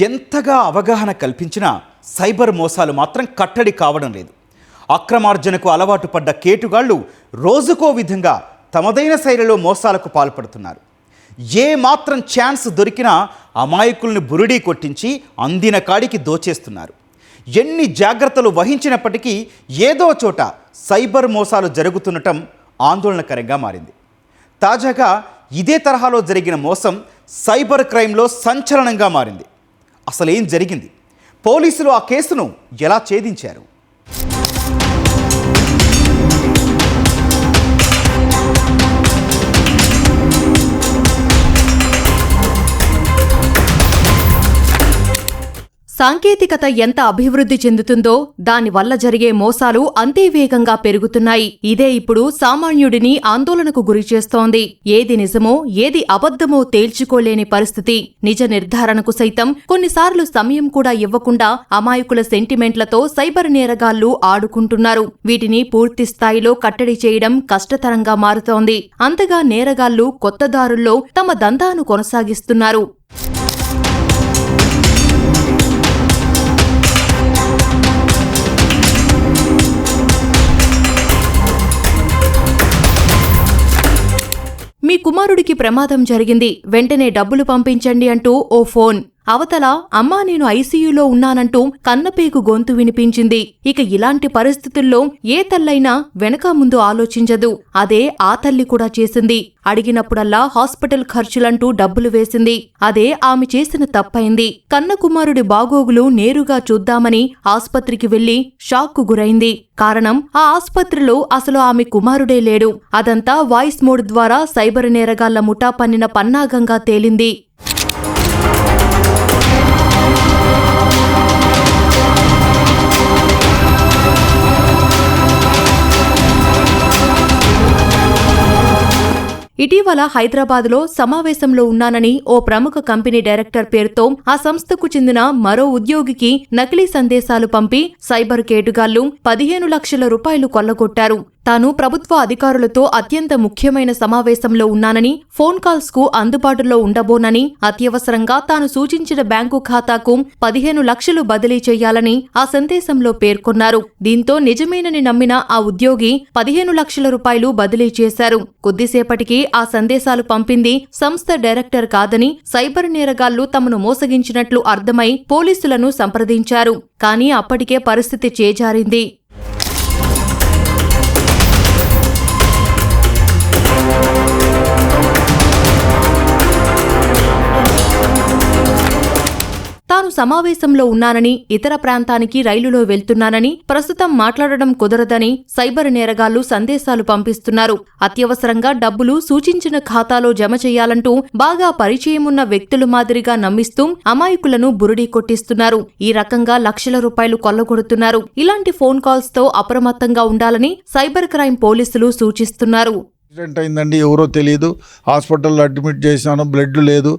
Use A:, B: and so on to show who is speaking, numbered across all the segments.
A: ఎంతగా అవగాహన కల్పించినా సైబర్ మోసాలు మాత్రం కట్టడి కావడం లేదు. అక్రమార్జనకు అలవాటు పడ్డ కేటుగాళ్లు రోజుకో విధంగా తమదైన శైలిలో మోసాలకు పాల్పడుతున్నారు. ఏ మాత్రం ఛాన్స్ దొరికినా అమాయకుల్ని బురిడీ కొట్టించి అందిన కాడికి దోచేస్తున్నారు. ఎన్ని జాగ్రత్తలు వహించినప్పటికీ ఏదో చోట సైబర్ మోసాలు జరుగుతుండటం ఆందోళనకరంగా మారింది. తాజాగా ఇదే తరహాలో జరిగిన మోసం సైబర్ క్రైమ్లో సంచలనంగా మారింది. అసలేం జరిగింది? పోలీసులు ఆ కేసును ఎలా ఛేదించారు?
B: సాంకేతికత ఎంత అభివృద్ధి చెందుతుందో దానివల్ల జరిగే మోసాలు అంతే వేగంగా పెరుగుతున్నాయి. ఇదే ఇప్పుడు సామాన్యుడిని ఆందోళనకు గురిచేస్తోంది. ఏది నిజమో ఏది అబద్ధమో తేల్చుకోలేని పరిస్థితి. నిజ నిర్ధారణకు సైతం కొన్నిసార్లు సమయం కూడా ఇవ్వకుండా అమాయకుల సెంటిమెంట్లతో సైబర్ నేరగాళ్లు ఆడుకుంటున్నారు. వీటిని పూర్తి స్థాయిలో కట్టడి చేయడం కష్టతరంగా మారుతోంది. అంతగా నేరగాళ్లు కొత్త దారుల్లో తమ దందాను కొనసాగిస్తున్నారు. మీ కుమారుడికి ప్రమాదం జరిగింది, వెంటనే డబ్బులు పంపించండి అంటూ ఓ ఫోన్. అవతల అమ్మా నేను ఐసీయూలో ఉన్నానంటూ కన్నపేగు గొంతు వినిపించింది. ఇక ఇలాంటి పరిస్థితుల్లో ఏ తల్లైనా వెనక ముందు ఆలోచించదు. అదే ఆ తల్లి కూడా చేసింది. అడిగినప్పుడల్లా హాస్పిటల్ ఖర్చులంటూ డబ్బులు వేసింది. అదే ఆమె చేసిన తప్పైంది. కన్న కుమారుడి బాగోగులు నేరుగా చూద్దామని ఆస్పత్రికి వెళ్లి షాక్కు గురైంది. కారణం, ఆ ఆస్పత్రిలో అసలు ఆమె కుమారుడే లేడు. అదంతా వాయిస్ మోడ్ ద్వారా సైబర్ నేరగాళ్ల ముఠా పన్నిన పన్నాగంగా తేలింది. ఇటీవల హైదరాబాద్లో సమావేశంలో ఉన్నానని ఓ ప్రముఖ కంపెనీ డైరెక్టర్ పేరుతో ఆ సంస్థకు చెందిన మరో ఉద్యోగికి నకిలీ సందేశాలు పంపి సైబర్ కేటుగాళ్లు 15 లక్షల రూపాయలు కొల్లగొట్టారు. తాను ప్రభుత్వ అధికారులతో అత్యంత ముఖ్యమైన సమావేశంలో ఉన్నానని, ఫోన్ కాల్స్ కు అందుబాటులో ఉండబోనని, అత్యవసరంగా తాను సూచించిన బ్యాంకు ఖాతాకు 15 లక్షలు బదిలీ చేయాలని ఆ సందేశంలో పేర్కొన్నారు. దీంతో నిజమేనని నమ్మిన ఆ ఉద్యోగి 15 లక్షల రూపాయలు బదిలీ చేశారు. కొద్దిసేపటికి ఆ సందేశాలు పంపింది సంస్థ డైరెక్టర్ కాదని, సైబర్ నేరగాళ్లు తమను మోసగించినట్లు అర్థమై పోలీసులను సంప్రదించారు. కానీ అప్పటికే పరిస్థితి చేజారింది. తాను సమావేశంలో ఉన్నానని, ఇతర ప్రాంతానికి రైలులో వెళ్తున్నానని, ప్రస్తుతం మాట్లాడడం కుదరదని సైబర్ నేరగాళ్లు సందేశాలు పంపిస్తున్నారు. అత్యవసరంగా డబ్బులు సూచించిన ఖాతాలో జమ చేయాలంటూ బాగా పరిచయమున్న వ్యక్తుల మాదిరిగా నమ్మిస్తూ అమాయకులను బురిడీ కొట్టిస్తున్నారు. ఈ రకంగా లక్షల రూపాయలు కొల్లగొడుతున్నారు. ఇలాంటి ఫోన్ కాల్స్ తో అప్రమత్తంగా ఉండాలని సైబర్ క్రైమ్ పోలీసులు సూచిస్తున్నారు.
C: యాక్సిడెంట్ అయిందండి, ఎవరో తెలియదు, హాస్పిటల్లో అడ్మిట్ చేశాను, బ్లడ్ లేదు,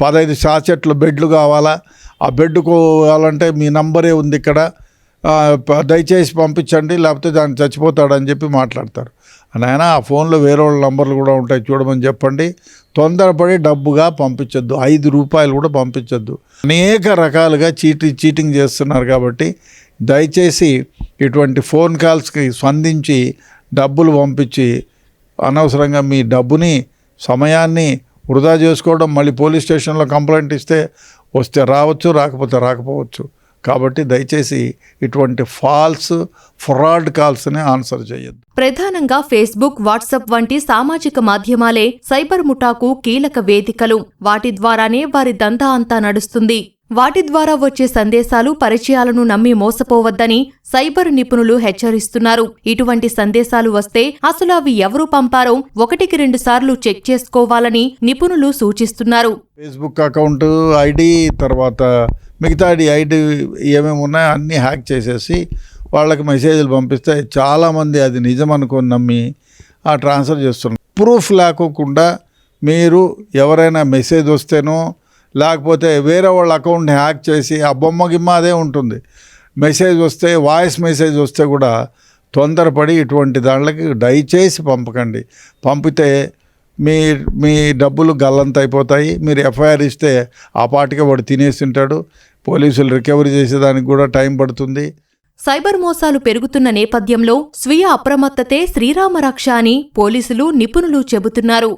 C: 15 శాచెట్ల బెడ్లు కావాలా, ఆ బెడ్ కావాలంటే మీ నంబరే ఉంది ఇక్కడ, దయచేసి పంపించండి లేకపోతే దాన్ని చచ్చిపోతాడని చెప్పి మాట్లాడతారు. నాయన ఆ ఫోన్లో వేరే వాళ్ళ నంబర్లు కూడా ఉంటాయి చూడమని చెప్పండి. తొందరపడి డబ్బుగా పంపించొద్దు, 5 రూపాయలు కూడా పంపించొద్దు. అనేక రకాలుగా చీటింగ్ చేస్తున్నారు. కాబట్టి దయచేసి ఇటువంటి ఫోన్ కాల్స్కి స్పందించి డబ్బులు పంపించి అనవసరంగా మీ డబ్బుని సమయాన్ని వృధా చేసుకోవడం, మళ్ళీ పోలీస్ స్టేషన్లో కంప్లైంట్ ఇస్తే వస్తే రావచ్చు, రాకపోతే రాకపోవచ్చు. కాబట్టి దయచేసి ఇటువంటి ఫ్రాడ్ కాల్స్ని ఆన్సర్ చేయొద్దు.
B: ప్రధానంగా ఫేస్బుక్, వాట్సాప్ వంటి సామాజిక మాధ్యమాలే సైబర్ ముఠాకు కీలక వేదికలు. వాటి ద్వారానే వారి దందా అంతా నడుస్తుంది. వాటి ద్వారా వచ్చే సందేశాలు, పరిచయాలను నమ్మి మోసపోవద్దని సైబర్ నిపుణులు హెచ్చరిస్తున్నారు. ఇటువంటి సందేశాలు వస్తే అసలు అవి ఎవరు పంపారో 1-2 సార్లు చెక్ చేసుకోవాలని నిపుణులు సూచిస్తున్నారు.
C: ఫేస్బుక్ అకౌంట్ ఐడి, తర్వాత మిగతా ఐడి ఏమేమి ఉన్నాయో అన్నీ హ్యాక్ చేసేసి వాళ్ళకి మెసేజ్లు పంపిస్తే చాలామంది అది నిజం అనుకొని నమ్మి ఆ ట్రాన్స్ఫర్ చేస్తున్నారు. ప్రూఫ్ లేకోకుండా మీరు ఎవరైనా మెసేజ్ వస్తేనో లేకపోతే వేరే వాళ్ళ అకౌంట్ని హ్యాక్ చేసి ఆ బొమ్మ గిమ్మ అదే ఉంటుంది, మెసేజ్ వస్తే, వాయిస్ మెసేజ్ వస్తే కూడా తొందరపడి ఇటువంటి దాంట్లకి దయచేసి పంపకండి. పంపితే మీ డబ్బులు గల్లంత అయిపోతాయి. మీరు ఎఫ్ఐఆర్ ఇస్తే ఆ పాటికే వాడు తినేస్తుంటాడు. పోలీసులు రికవరీ చేసేదానికి కూడా టైం పడుతుంది.
B: సైబర్ మోసాలు పెరుగుతున్న నేపథ్యంలో స్వీయ అప్రమత్తతే శ్రీరామరక్ష అని పోలీసులు నిపుణులు చెబుతున్నారు.